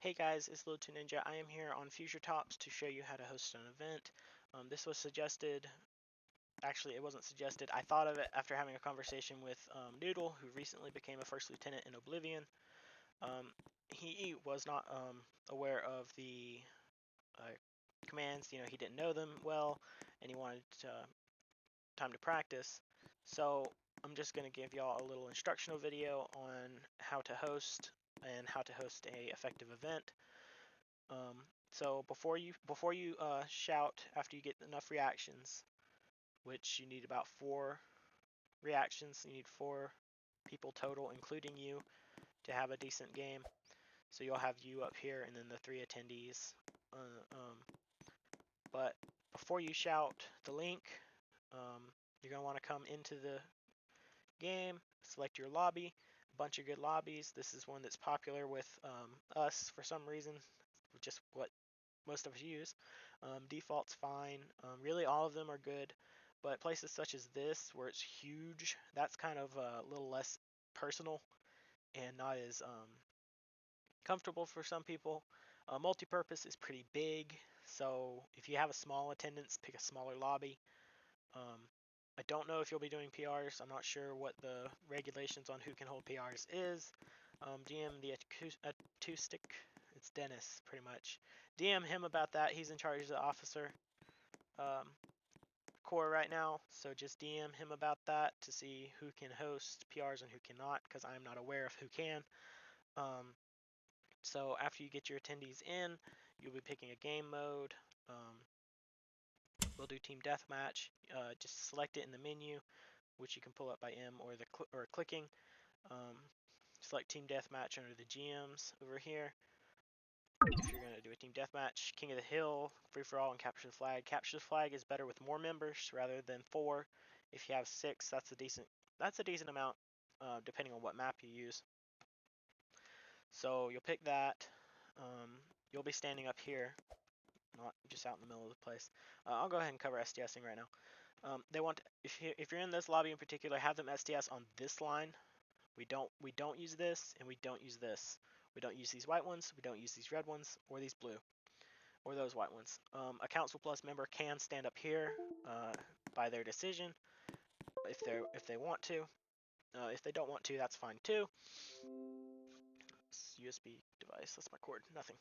Hey guys, it's Little Ninja. I am here on FutureTops to show you how to host an event. This was suggested, actually it wasn't suggested, I thought of it after having a conversation with Noodle, who recently became a first lieutenant in Oblivion. He was not aware of the commands, he didn't know them well, and he wanted time to practice. So I'm just going to give y'all a little instructional video on how to host and how to host a effective event. So before you shout after you get enough reactions, which you need about 4 reactions, you need 4 people total, including you, to have a decent game. So you'll have you up here and then the 3 attendees. But before you shout the link, you're gonna want to come into the game, select your lobby. A bunch of good lobbies. This is one that's popular with us for some reason, just what most of us use. Default's fine. Really, all of them are good, but places such as this, where it's huge, that's kind of a little less personal and not as comfortable for some people. Multi-purpose is pretty big, so if you have a small attendance, pick a smaller lobby. I don't know if you'll be doing PRs. I'm not sure what the regulations on who can hold PRs is. DM the acoustic. It's Dennis, pretty much. DM him about that. He's in charge of the officer core right now, so just DM him about that to see who can host PRs and who cannot, because I'm not aware of who can. So after you get your attendees in, you'll be picking a game mode. We'll do team deathmatch. Just select it in the menu, which you can pull up by M or clicking. Select team deathmatch under the GMs over here. If you're going to do a team deathmatch, King of the Hill, free for all, and capture the flag. Capture the flag is better with more members rather than 4. If you have 6, that's a decent amount, depending on what map you use. So you'll pick that. You'll be standing up here, not just out in the middle of the place. I'll go ahead and cover STSing right now. They want if you're in this lobby in particular, have them STS on this line. We don't use this, and we don't use this. We don't use these white ones, we don't use these red ones, or these blue, or those white ones. A Council Plus member can stand up here by their decision if they want to. If they don't want to, that's fine too. USB device, that's my cord, nothing.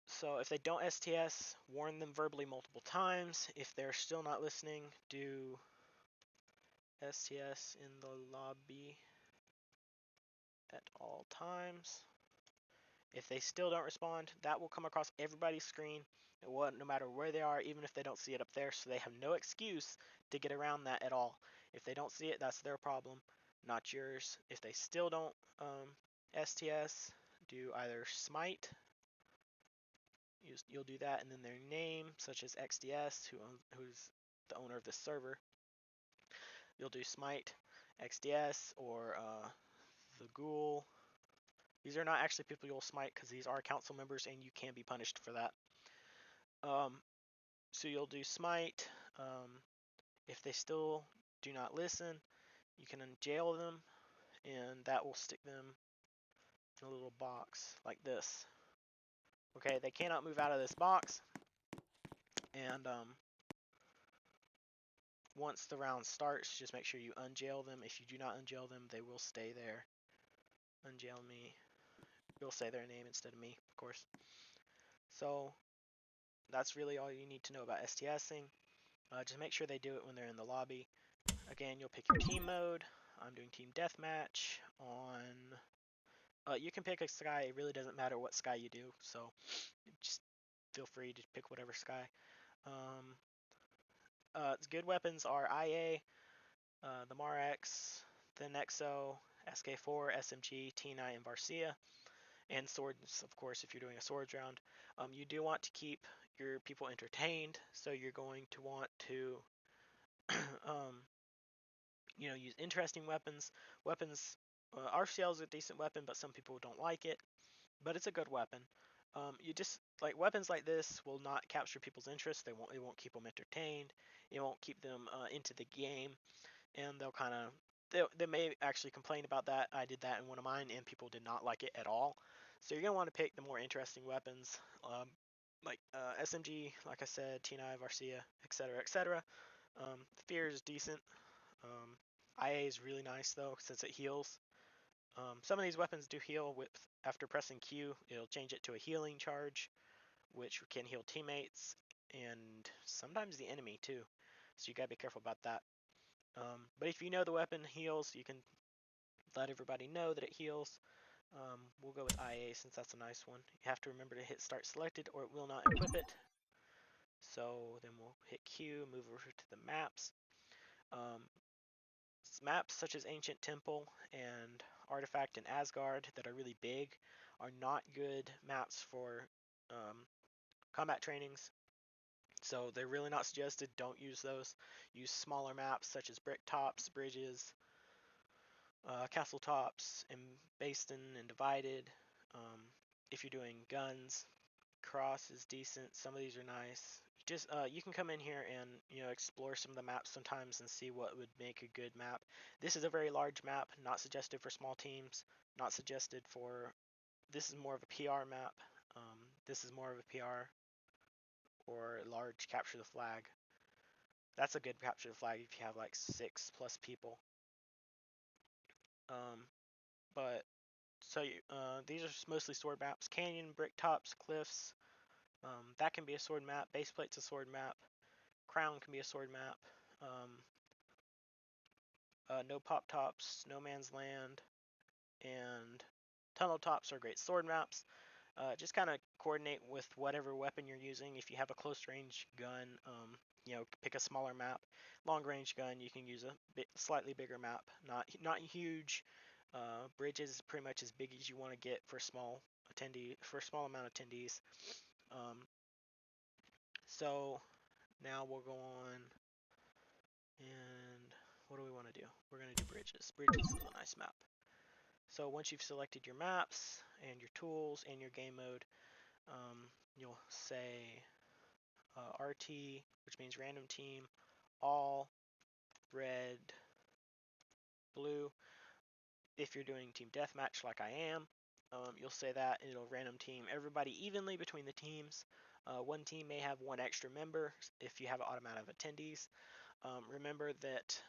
So if they don't STS, warn them verbally multiple times. If they're still not listening, do STS in the lobby at all times. If they still don't respond, that will come across everybody's screen, no matter where they are, even if they don't see it up there, so they have no excuse to get around that at all. If they don't see it, that's their problem, not yours. If they still don't STS, do either smite, you'll do that, and then their name, such as XDS, who's the owner of this server. You'll do smite, XDS, or the ghoul. These are not actually people you'll smite because these are council members and you can be punished for that. So you'll do smite. If they still do not listen, you can unjail them, and that will stick them in a little box like this. Okay, they cannot move out of this box, and once the round starts, just make sure you unjail them. If you do not unjail them, they will stay there. Unjail me. You'll say their name instead of me, of course. So that's really all you need to know about STSing. Just make sure they do it when they're in the lobby. Again, you'll pick your team mode. I'm doing team deathmatch on... you can pick a sky. It really doesn't matter what sky you do, so just feel free to pick whatever sky. Good weapons are IA, the MARX, the Nexo, SK4, SMG, T9, and Varsia. And swords, of course, if you're doing a swords round. You do want to keep your people entertained, so you're going to want to use interesting weapons. RCL is a decent weapon, but some people don't like it. But it's a good weapon. Weapons like this will not capture people's interest. It won't keep them entertained. It won't keep them into the game, and they may actually complain about that. I did that in one of mine, and people did not like it at all. So you're going to want to pick the more interesting weapons, like SMG, like I said, T9, Varcia, etc., etc. Fear is decent. IA is really nice though, since it heals. Some of these weapons do heal with after pressing Q. It'll change it to a healing charge, which can heal teammates and sometimes the enemy too. So you gotta be careful about that. But if you know the weapon heals, you can let everybody know that it heals. We'll go with IA since that's a nice one. You have to remember to hit start selected or it will not equip it. So then we'll hit Q, move over to the maps. Maps such as Ancient Temple and Artifact and Asgard that are really big are not good maps for combat trainings. So they're really not suggested. Don't use those. Use smaller maps such as brick tops, bridges, castle tops, and Bastin and Divided. If you're doing guns, Cross is decent. Some of these are nice. Just you can come in here and explore some of the maps sometimes and see what would make a good map. This is a very large map, not suggested for small teams. Not suggested for. This is more of a PR map. This is more of a PR or large capture the flag. That's a good capture the flag if you have like 6+ people. But so these are mostly sword maps: canyon, brick tops, cliffs. That can be a sword map. Base plate's a sword map. Crown can be a sword map. No pop tops, no man's land, and tunnel tops are great sword maps. Just kind of coordinate with whatever weapon you're using. If you have a close range gun, pick a smaller map. Long range gun, you can use a slightly bigger map. Not huge. Bridges pretty much as big as you want to get for a small amount of attendees. So now we'll go on, and what do we want to do? We're going to do bridges. Bridges is a nice map. So once you've selected your maps and your tools and your game mode, you'll say RT, which means random team, all, red, blue. If you're doing team deathmatch like I am, you'll say that and it'll random team everybody evenly between the teams. One team may have one extra member if you have an automatic attendees. Remember that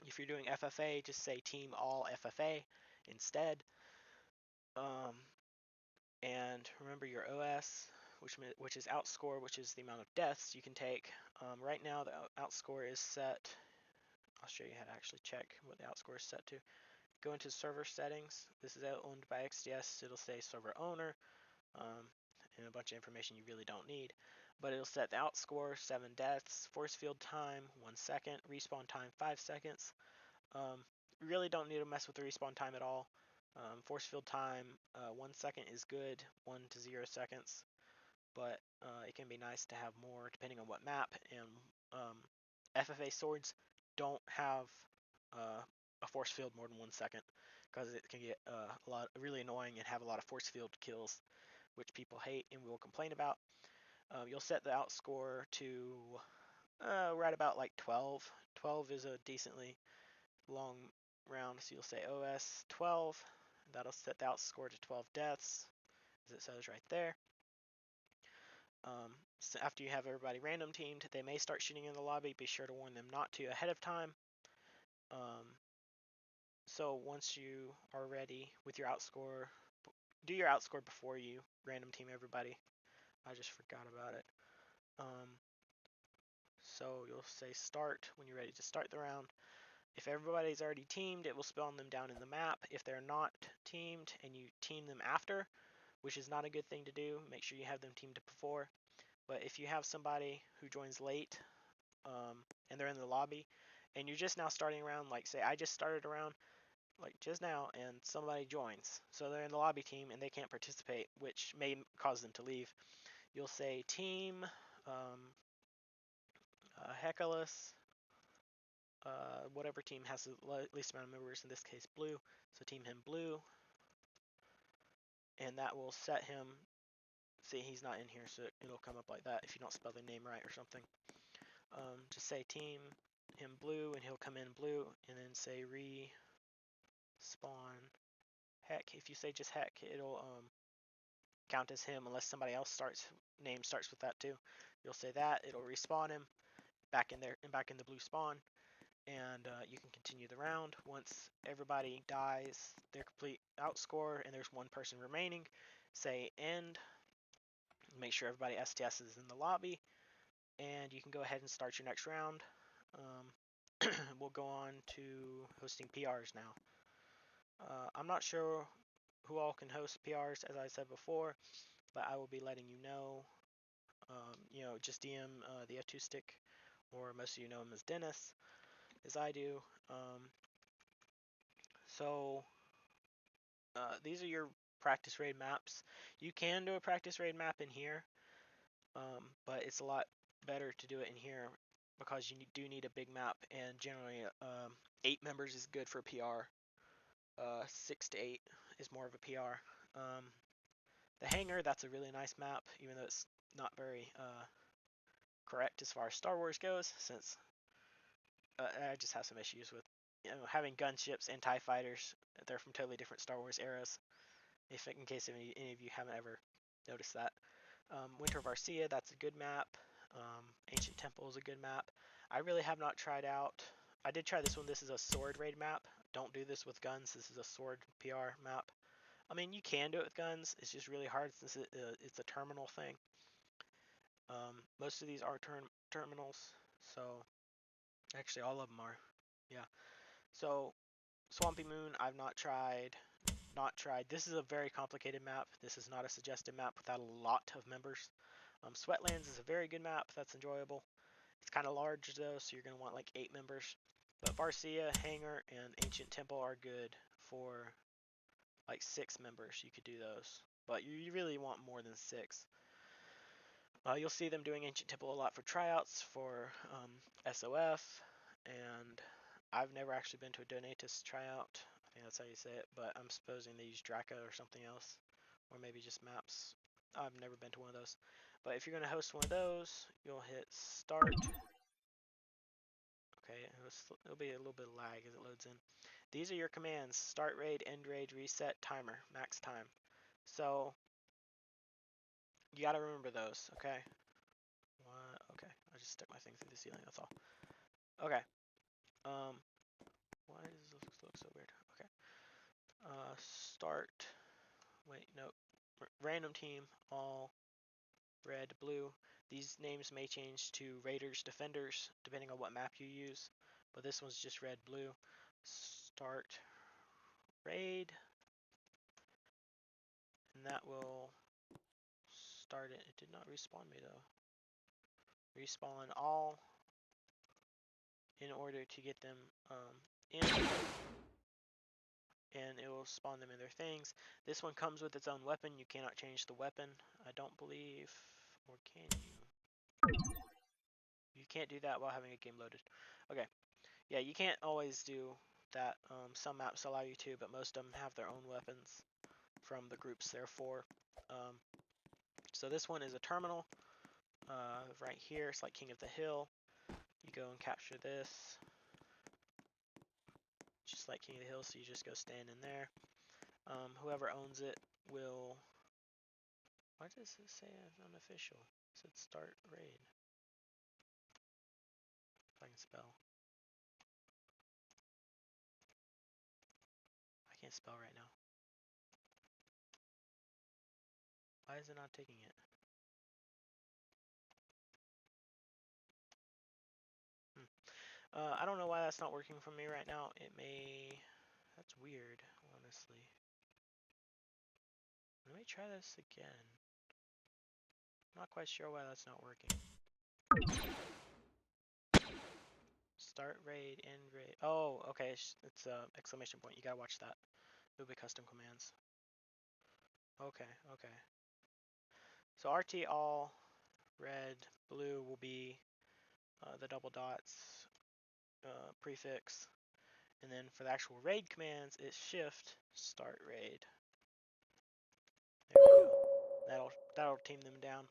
if you're doing FFA, just say team all FFA instead. And remember your OS, which is outscore, which is the amount of deaths you can take. Right now the outscore is set. I'll show you how to actually check what the outscore is set to. Go into server settings. This is owned by XDS. It'll say server owner, and a bunch of information you really don't need. But it'll set the outscore 7 deaths, force field time 1 second, respawn time 5 seconds. Really don't need to mess with the respawn time at all. Force field time 1 second is good, 1 to 0 seconds, but it can be nice to have more depending on what map. And FFA swords don't have a force field more than 1 second because it can get really annoying and have a lot of force field kills, which people hate and will complain about. You'll set the outscore to right about like 12. 12 is a decently long round, so you'll say OS 12. That'll set the outscore to 12 deaths, as it says right there. So after you have everybody random teamed, they may start shooting in the lobby. Be sure to warn them not to ahead of time. So once you are ready with your outscore, do your outscore before you random team everybody. I just forgot about it. So you'll say start when you're ready to start the round. If everybody's already teamed, it will spawn them down in the map. If they're not teamed and you team them after, which is not a good thing to do, make sure you have them teamed before. But if you have somebody who joins late and they're in the lobby and you're just now starting around, like say I just started around like just now and somebody joins, so they're in the lobby team and they can't participate, which may cause them to leave, you'll say team Hecalus, whatever team has the least amount of members, in this case blue, so team him blue, and that will set him. See, he's not in here, so it'll come up like that if you don't spell the name right or something. Just say team him blue and he'll come in blue, and then say respawn heck. If you say just heck, it'll count as him unless somebody else name starts with that too. You'll say that, it'll respawn him back in there and back in the blue spawn, and you can continue the round. Once everybody dies, their complete outscore, and there's one person remaining, say end. Make sure everybody STS is in the lobby, and you can go ahead and start your next round. We'll go on to hosting PRs now. I'm not sure who all can host PRs, as I said before, but I will be letting you know. Just DM the F2 stick, or most of you know him as Dennis, as I do. These are your practice raid maps. You can do a practice raid map in here, but it's a lot better to do it in here because you do need a big map, and generally 8 members is good for PR. 6 to 8 is more of a PR. The Hangar, that's a really nice map, even though it's not very correct as far as Star Wars goes, since I just have some issues with having gunships and TIE fighters. They're from totally different Star Wars eras, in case any of you haven't ever noticed that. Winter of Arcea, that's a good map. Ancient Temple is a good map. I really have not tried out. I did try this one. This is a sword raid map. Don't do this with guns. This is a sword PR map. I mean, you can do it with guns. It's just really hard since it's a terminal thing. Most of these are terminals, so actually all of them are. Yeah. So Swampy Moon, I've not tried. This is a very complicated map. This is not a suggested map without a lot of members. Sweatlands is a very good map. That's enjoyable. It's kind of large though, so you're going to want like 8 members. But Varcia, Hangar, and Ancient Temple are good for like 6 members. You could do those. But you really want more than 6. You'll see them doing Ancient Temple a lot for tryouts, for SOF, and I've never actually been to a Donatus tryout. I think that's how you say it, but I'm supposing they use Draka or something else, or maybe just maps. I've never been to one of those. But if you're going to host one of those, you'll hit start. Okay, it'll be a little bit of lag as it loads in. These are your commands: start raid, end raid, reset, timer, max time. So you got to remember those, okay? What? Okay, I just stuck my thing through the ceiling, that's all. Okay. Why does this look so weird? Okay. Start. Wait, no. Random team, all red, blue. These names may change to raiders, defenders, depending on what map you use. But this one's just red, blue. Start raid. And that will start it. It did not respawn me though. Respawn all in order to get them in. And it will spawn them in their things. This one comes with its own weapon. You cannot change the weapon, I don't believe. Or can you? You can't do that while having a game loaded. Okay. Yeah, you can't always do that. Some maps allow you to, but most of them have their own weapons from the groups they're for. So this one is a terminal. Right here, it's like King of the Hill. You go and capture this. Just like King of the Hill, so you just go stand in there. Whoever owns it will... Why does it say unofficial? It said start raid. If I can spell. I can't spell right now. Why is it not taking it? I don't know why that's not working for me right now. It may... That's weird, honestly. Let me try this again. Not quite sure why that's not working. Start raid, end raid. Oh, okay. It's exclamation point. You gotta watch that. It'll be custom commands. Okay, okay. So RT all, red, blue will be the double dots prefix. And then for the actual raid commands, it's shift, start raid. There we go. That'll team them down.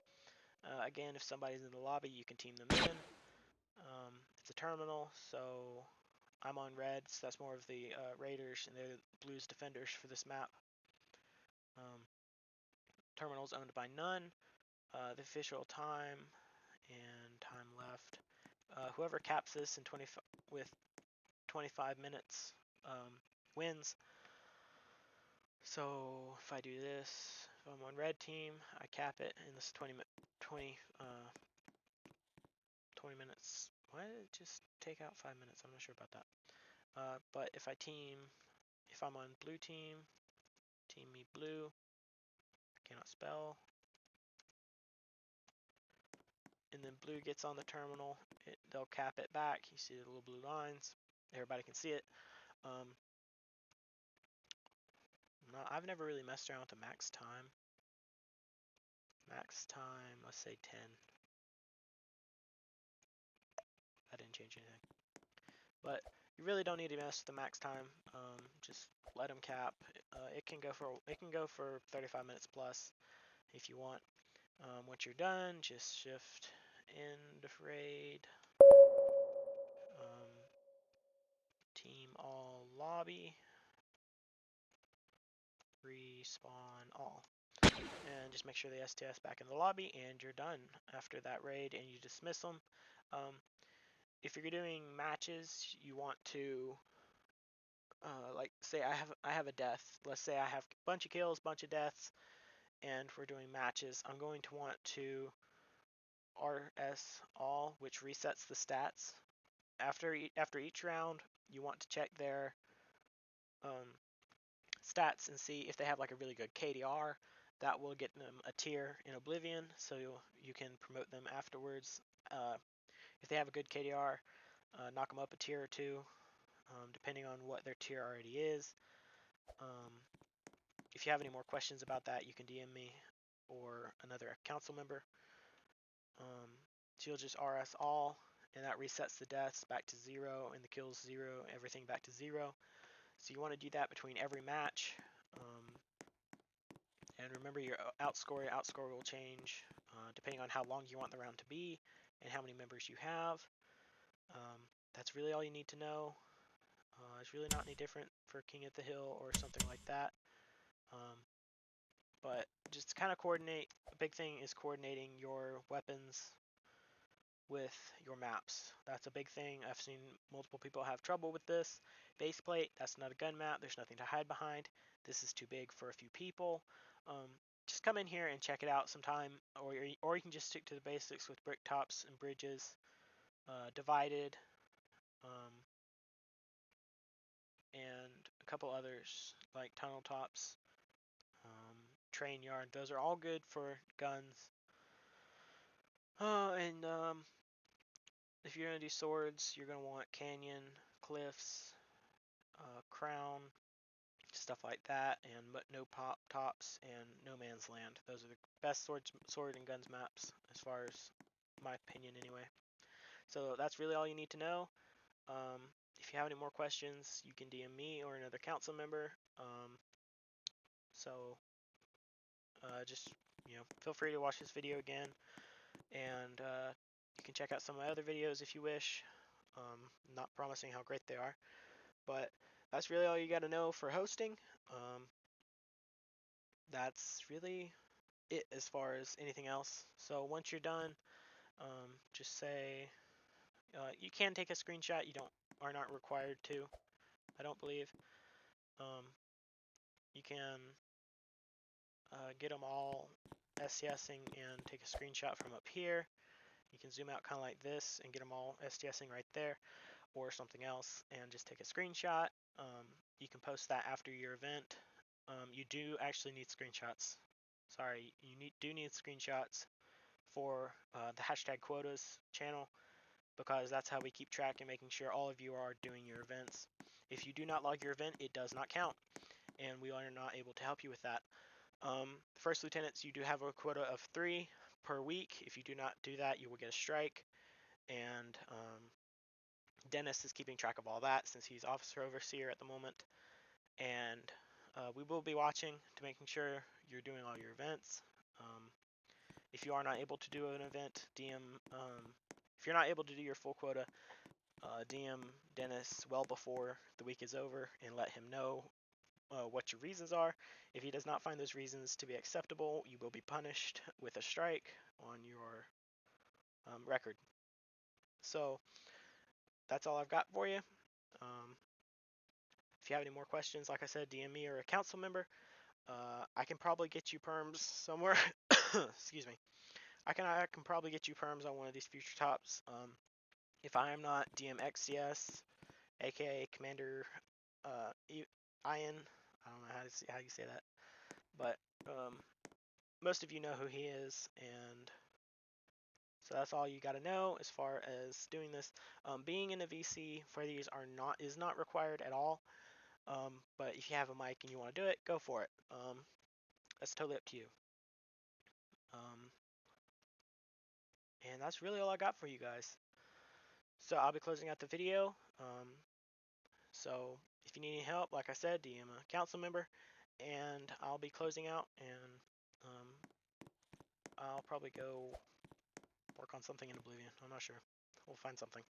Again, if somebody's in the lobby, you can team them in. It's a terminal, so I'm on red, so that's more of the raiders, and they're blues defenders for this map. terminals owned by none. The official time and time left. Whoever caps this in 25 minutes wins. So if I do this, if I'm on red team, I cap it in this 20 minutes. Why did it just take out 5 minutes? I'm not sure about that. But if I'm on blue team, team me blue, I cannot spell. And then blue gets on the terminal, they'll cap it back. You see the little blue lines. Everybody can see it. I've never really messed around with the max time. Max time, let's say 10. That didn't change anything. But you really don't need to mess with the max time. Just let them cap. It can go for 35 minutes plus if you want. Once you're done, just shift end raid. Team all lobby. Respawn all. And just make sure the STS back in the lobby, and you're done after that raid, and you dismiss them. If you're doing matches, you want to like say I have a death. Let's say I have a bunch of kills, bunch of deaths, and we're doing matches. I'm going to want to RS all, which resets the stats. After each round, you want to check their stats and see if they have like a really good KDR. That will get them a tier in Oblivion, so you can promote them afterwards. If they have a good KDR, knock them up a tier or two, depending on what their tier already is. If you have any more questions about that, you can DM me or another council member. So you'll just RS all, and that resets the deaths back to 0 and the kills 0, everything back to 0. So you want to do that between every match. And remember your outscore will change depending on how long you want the round to be and how many members you have. That's really all you need to know. It's really not any different for King of the Hill or something like that. But just kind of coordinate. A big thing is coordinating your weapons with your maps. That's a big thing. I've seen multiple people have trouble with this. Baseplate, that's not a gun map. There's nothing to hide behind. This is too big for a few people. Just come in here and check it out sometime, or you can just stick to the basics with brick tops and bridges, divided, and a couple others like tunnel tops, train yard. Those are all good for guns. And if you're gonna do swords, you're gonna want canyon, cliffs, crown, stuff like that, and no pop tops and no man's land. Those are the best sword and guns maps as far as my opinion anyway. So that's really all you need to know. If you have any more questions, you can DM me or another council member. So just feel free to watch this video again, and you can check out some of my other videos if you wish. Not promising how great they are, but that's really all you got to know for hosting. That's really it as far as anything else. So once you're done, just say you can take a screenshot. You are not required to, I don't believe. You can get them all STSing and take a screenshot from up here. You can zoom out kind of like this and get them all STSing right there, or something else, and just take a screenshot. You can post that after your event. You do actually need screenshots. Sorry, you do need screenshots for the hashtag quotas channel, because that's how we keep track and making sure all of you are doing your events. If you do not log your event, it does not count, and we are not able to help you with that. First lieutenants, you do have a quota of 3 per week. If you do not do that, you will get a strike, and Dennis is keeping track of all that since he's officer overseer at the moment, and we will be watching to making sure you're doing all your events. If you are not able to do an event, if you're not able to do your full quota, DM Dennis well before the week is over and let him know what your reasons are. If he does not find those reasons to be acceptable, you will be punished with a strike on your record. So that's all I've got for you. If you have any more questions, like I said, DM me or a council member. I can probably get you perms somewhere. Excuse me. I can probably get you perms on one of these FutureTops. If I am not DMXDS, aka Commander Ian. I don't know how you say that, but most of you know who he is, and so that's all you got to know as far as doing this. Being in a VC for these is not required at all. But if you have a mic and you want to do it, go for it. That's totally up to you. And that's really all I got for you guys. So I'll be closing out the video. So if you need any help, like I said, DM a council member, and I'll be closing out, and I'll probably go work on something in Oblivion. I'm not sure. We'll find something.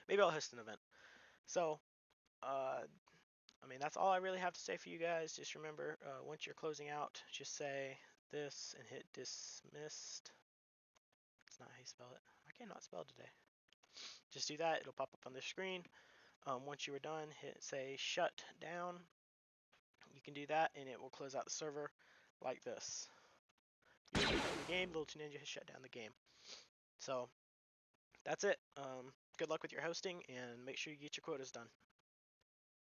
Maybe I'll host an event. So, I mean, that's all I really have to say for you guys. Just remember, once you're closing out, just say this and hit dismissed. That's not how you spell it. I cannot spell today. Just do that. It'll pop up on the screen. Once you are done, say shut down. You can do that, and it will close out the server like this. You shut down the game. Little Ninja has shut down the game. So that's it. Good luck with your hosting, and make sure you get your quotas done.